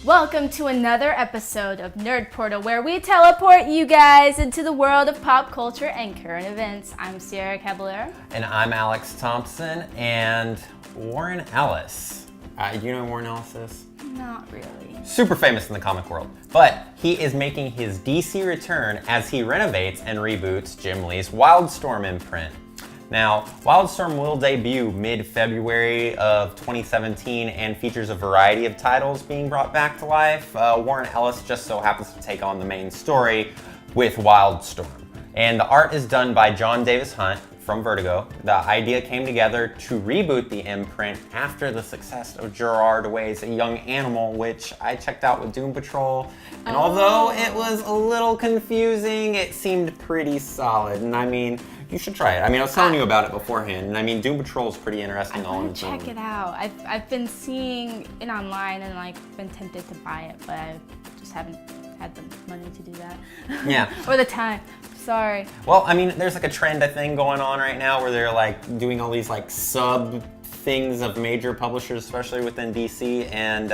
Welcome to another episode of Nerd Portal, where we teleport you guys into the world of pop culture and current events. I'm Sierra Caballero. And I'm Alex Thompson, and Warren Ellis. You know who Warren Ellis is? Not really. Super famous in the comic world, but he is making his DC return as he renovates and reboots Jim Lee's Wildstorm imprint. Now, Wildstorm will debut mid-February of 2017 and features a variety of titles being brought back to life. Warren Ellis just so happens to take on the main story with Wildstorm. And the art is done by John Davis Hunt from Vertigo. The idea came together to reboot the imprint after the success of Gerard Way's A Young Animal, which I checked out with Doom Patrol. And although it was a little confusing, it seemed pretty solid. And I mean, you should try it. I mean, I was telling you about it beforehand, and I mean, Doom Patrol is pretty interesting all in its own. Check it out. I've been seeing it online and been tempted to buy it, but I just haven't had the money to do that. Yeah. Or the time. Sorry. Well, I mean, there's a trend, I think, going on right now where they're doing all these sub things of major publishers, especially within DC, and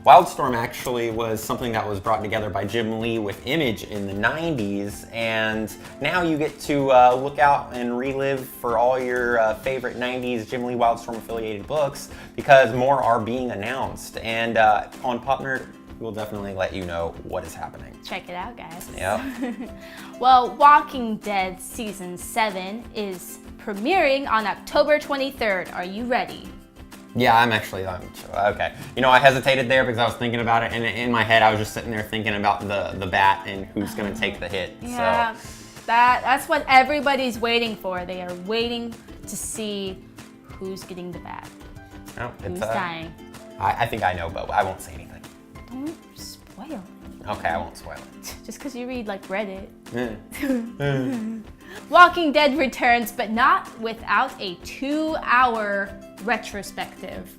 Wildstorm actually was something that was brought together by Jim Lee with Image in the 90s, and now you get to look out and relive for all your favorite 90s Jim Lee Wildstorm affiliated books, because more are being announced, and on PopNerd, we'll definitely let you know what is happening. Check it out, guys. Yep. Well, Walking Dead Season 7 is premiering on October 23rd. Are you ready? Yeah, I'm okay. You know, I hesitated there because I was thinking about it, and in my head I was just sitting there thinking about the bat and who's going to take the hit. Yeah, so. That's what everybody's waiting for. They are waiting to see who's getting the bat. Oh, who's dying. I think I know, but I won't say anything. Don't spoil it. Okay, I won't spoil it. Just because you read Reddit. Walking Dead returns, but not without a 2-hour retrospective.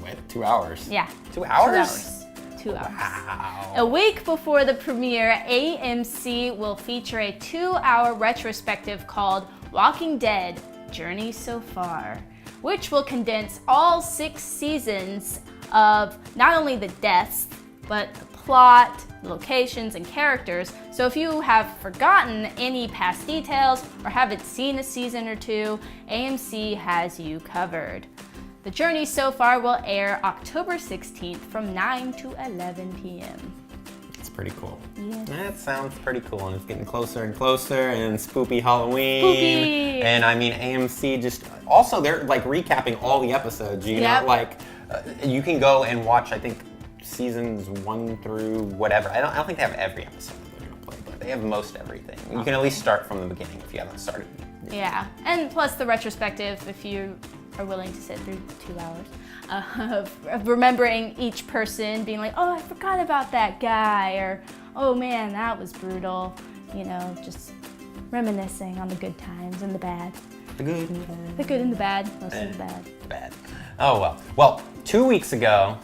Wait, 2 hours? Yeah. 2 hours? 2 hours. Wow. A week before the premiere, AMC will feature a 2-hour retrospective called Walking Dead: Journey So Far, which will condense all 6 seasons of not only the deaths, but the plot, locations, and characters. So if you have forgotten any past details or haven't seen a season or two, AMC has you covered. The Journey So Far will air October 16th from 9 to 11 p.m. It's pretty cool. Yes. That sounds pretty cool, and it's getting closer and closer, and spooky Halloween. Spooky! And I mean, AMC just, also they're recapping all the episodes, you know, you can go and watch, I think, seasons 1 through whatever. I don't think they have every episode that they're gonna play, but they have most everything. You can at least start from the beginning if you haven't started. Yeah, and plus the retrospective, if you are willing to sit through 2 hours of remembering each person, being like, oh, I forgot about that guy, or oh man, that was brutal. You know, just reminiscing on the good times and the bad. The good and the bad. The good and the bad, mostly the bad. Bad. Oh well. Well, 2 weeks ago,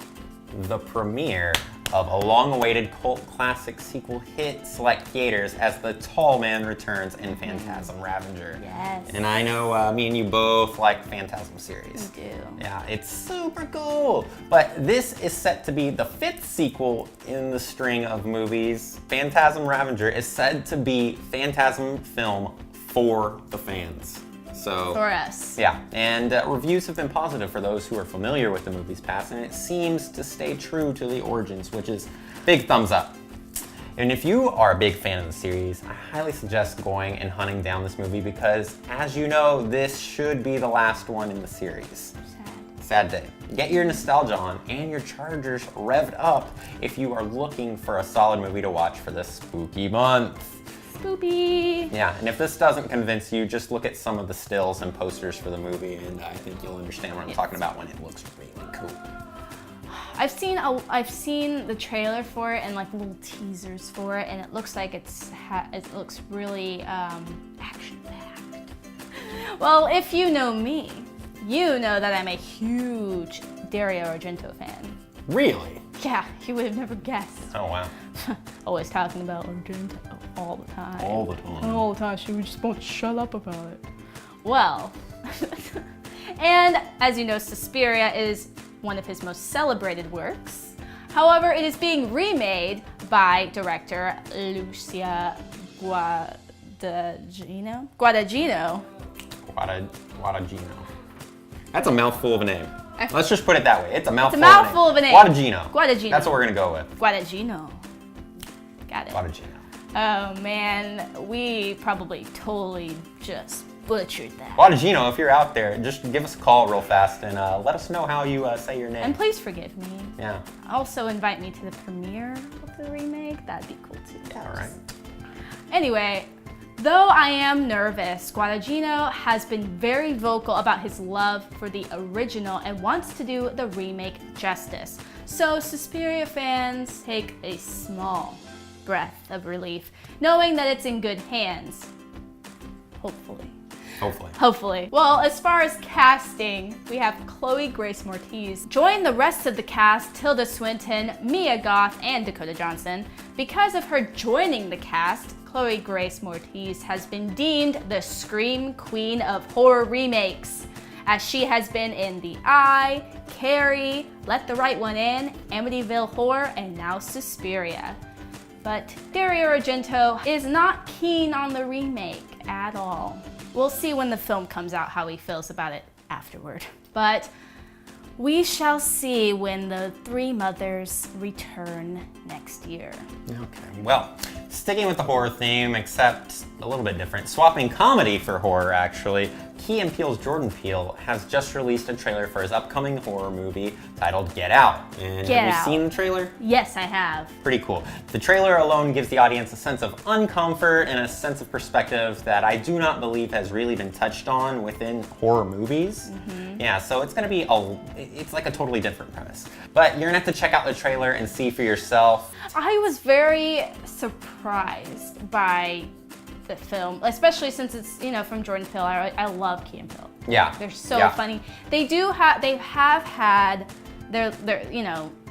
the premiere of a long-awaited cult classic sequel hit select theaters as the tall man returns in Phantasm Ravager. Yes. And I know me and you both like Phantasm series. We do. Yeah, it's super cool. But this is set to be the 5th sequel in the string of movies. Phantasm Ravager is said to be Phantasm film for the fans. So, for us. Yeah, and reviews have been positive for those who are familiar with the movie's past, and it seems to stay true to the origins, which is big thumbs up. And if you are a big fan of the series, I highly suggest going and hunting down this movie because, as you know, this should be the last one in the series. Sad day. Get your nostalgia on and your chargers revved up if you are looking for a solid movie to watch for this spooky month. Spoopy. Yeah, and if this doesn't convince you, just look at some of the stills and posters for the movie, and I think you'll understand what I'm talking about when it looks really cool. I've seen the trailer for it and little teasers for it, and it looks like it looks really action-packed. Well, if you know me, you know that I'm a huge Dario Argento fan. Really? Yeah, you would have never guessed. Oh wow. Always talking about Argento all the time. All the time. All the time. She just won't shut up about it. Well, and as you know, Suspiria is one of his most celebrated works. However, it is being remade by director Lucia Guadagnino. Guadagnino. That's a mouthful of a name. Let's just put it that way. It's a mouthful of a name. Guadagnino. That's what we're gonna go with. Guadagnino. Got it. Guadagnino. Oh man, we probably totally just butchered that. Guadagnino, if you're out there, just give us a call real fast and let us know how you say your name. And please forgive me. Yeah. Also invite me to the premiere of the remake. That'd be cool too. Yeah, all right. Anyway, though I am nervous, Guadagnino has been very vocal about his love for the original and wants to do the remake justice. So Suspiria fans take a small breath of relief, knowing that it's in good hands. Hopefully. Hopefully. Well, as far as casting, we have Chloe Grace Moretz join the rest of the cast, Tilda Swinton, Mia Goth, and Dakota Johnson. Because of her joining the cast, Chloe Grace Moretz has been deemed the Scream Queen of horror remakes, as she has been in The Eye, Carrie, Let the Right One In, Amityville Horror, and now Suspiria. But Dario Argento is not keen on the remake at all. We'll see when the film comes out how he feels about it afterward. But we shall see when the three mothers return next year. Okay, well, sticking with the horror theme, except a little bit different, swapping comedy for horror actually, Key and Peele's Jordan Peele has just released a trailer for his upcoming horror movie titled Get Out. And have you seen the trailer? Yes, I have. Pretty cool. The trailer alone gives the audience a sense of uncomfort and a sense of perspective that I do not believe has really been touched on within horror movies. Yeah, so it's gonna be it's like a totally different premise. But you're gonna have to check out the trailer and see for yourself. I was very surprised by the film, especially since it's, from Jordan Peele. I love Key and Peele. Yeah. They're so funny. They have had their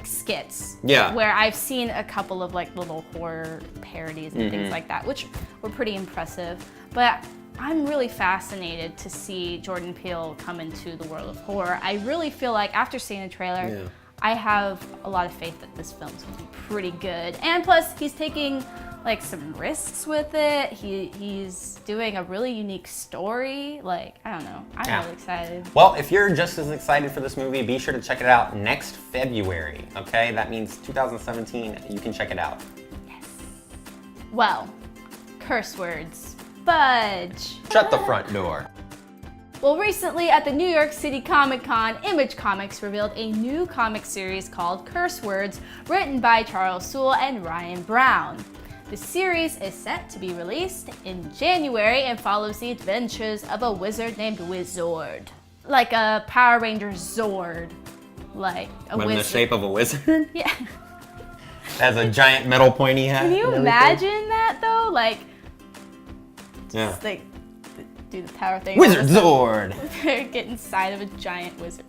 skits. Yeah. Where I've seen a couple of like little horror parodies and things like that, which were pretty impressive. But I'm really fascinated to see Jordan Peele come into the world of horror. I really feel like after seeing the trailer, I have a lot of faith that this film's gonna be pretty good. And plus, he's taking like some risks with it. He's doing a really unique story. Like, I don't know. I'm really excited. Well, if you're just as excited for this movie, be sure to check it out next February, okay? That means 2017, you can check it out. Yes. Well, curse words. Fudge. Shut the front door. Well, recently at the New York City Comic Con, Image Comics revealed a new comic series called Curse Words, written by Charles Soule and Ryan Brown. The series is set to be released in January and follows the adventures of a wizard named Wizord. Like a Power Ranger Zord. Like a wizard. In the shape of a wizard? Yeah. Has a giant metal pointy hat. Can you imagine that though? Like, just like do the power thing. Wizard Zord! Get inside of a giant wizard.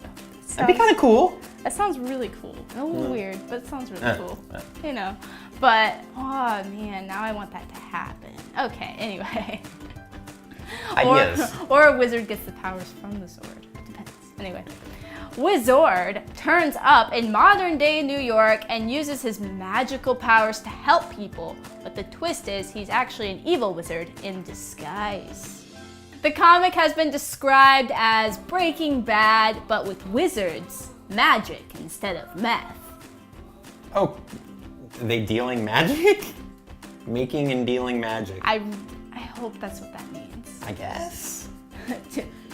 That'd be kind of cool. That sounds really cool. A little weird, but it sounds really cool. But, oh man, now I want that to happen. Okay, anyway. Ideas. Or a wizard gets the powers from the sword. Depends. Anyway. Wizord turns up in modern day New York and uses his magical powers to help people. But the twist is he's actually an evil wizard in disguise. The comic has been described as Breaking Bad, but with wizards, magic instead of meth. Oh, are they dealing magic? Making and dealing magic. I hope that's what that means. I guess.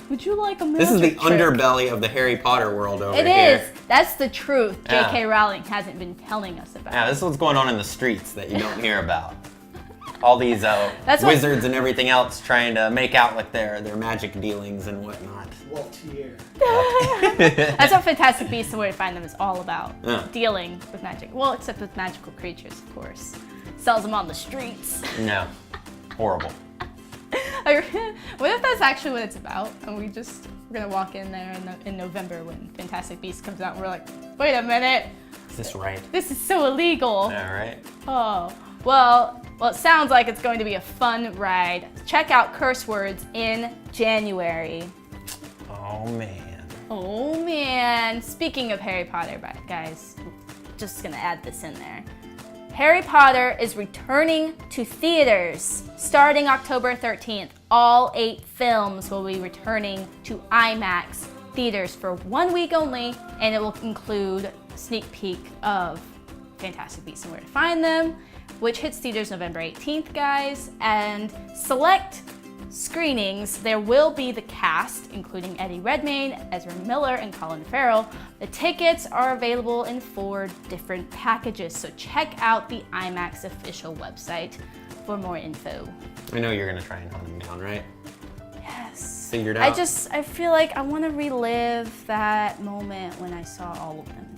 Would you like a magic This is the trick? underbelly of the Harry Potter world over here. It is. That's the truth Yeah. J.K. Rowling hasn't been telling us about. Yeah, this is what's going on in the streets that you don't hear about. All these That's wizards and everything else trying to make out with their magic dealings and whatnot. That's what Fantastic Beasts and Where to Find Them is all about. Yeah. Dealing with magic. Well, except with magical creatures, of course. Sells them on the streets. No. Horrible. What if that's actually what it's about? And we're gonna walk in there in November when Fantastic Beasts comes out and we're like, wait a minute. Is this right? This is so illegal. Yeah, right? Oh, well, it sounds like it's going to be a fun ride. Check out Curse Words in January. Oh, man. Oh, man. Speaking of Harry Potter, guys, just gonna add this in there. Harry Potter is returning to theaters starting October 13th. All 8 films will be returning to IMAX theaters for 1 week only, and it will include a sneak peek of Fantastic Beasts and Where to Find Them, which hits theaters November 18th, guys. And select screenings, there will be the cast, including Eddie Redmayne, Ezra Miller, and Colin Farrell. The tickets are available in 4 different packages, so check out the IMAX official website for more info. I know you're gonna try and hunt them down, right? Yes. Figured out. I feel like I want to relive that moment when I saw all of them.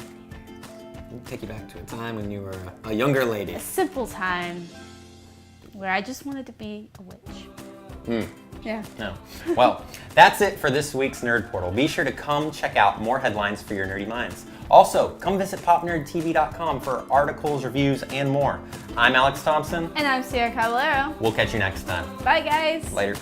I'll take you back to a time when you were a younger lady. A simple time where I just wanted to be a witch. Yeah. No. Well, that's it for this week's Nerd Portal. Be sure to come check out more headlines for your nerdy minds. Also, come visit PopNerdTV.com for articles, reviews, and more. I'm Alex Thompson. And I'm Cierra Caballero. We'll catch you next time. Bye, guys. Later.